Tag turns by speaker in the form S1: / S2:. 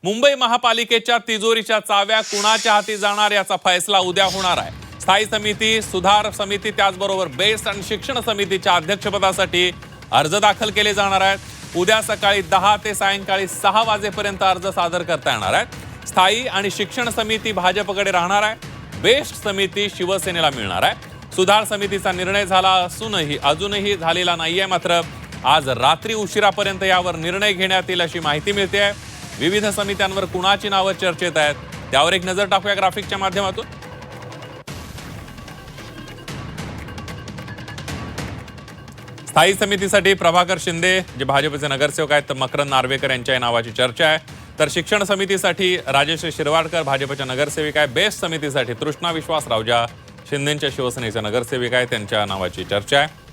S1: मुंबई महापालिकेच्या तिजोरीच्या चाव्या कुणाच्या हाती जाणार याचा फैसला उद्या होणार आहे। स्थायी समिती, सुधार समिती, त्याचबरोबर बेस्ट आणि शिक्षण समितीच्या अध्यक्षपदासाठी अर्ज दाखल केले जाणार आहेत। उद्या सकाळी 10 ते सायंकाळी 6 वाजेपर्यंत अर्ज सादर करता येणार आहेत। स्थायी आणि शिक्षण समिती भाजपकडे राहणार आहे। बेस्ट समिती शिवसेनेला मिळणार आहे। सुधार समितीचा निर्णय झाला असूनही अजूनही झालेला नाहीये, मात्र आज रात्री उशिरापर्यंत यावर निर्णय घेण्यात येईल अशी माहिती मिळते आहे। विविध समित्यांवर कुणाची नावं चर्चेत आहेत त्यावर एक नजर टाकूया ग्राफिकच्या माध्यमातून। स्थायी समितीसाठी प्रभाकर शिंदे जे भाजपचे नगरसेवक आहेत, तर मकरंद नार्वेकर यांच्या नावाची चर्चा आहे। तर शिक्षण समितीसाठी राजेश शिरवाडकर भाजपच्या नगरसेविका आहे। बेस्ट समितीसाठी तृष्णा विश्वासराव ज्या शिंदेच्या शिवसेनेच्या नगरसेविका आहेत त्यांच्या नावाची चर्चा आहे।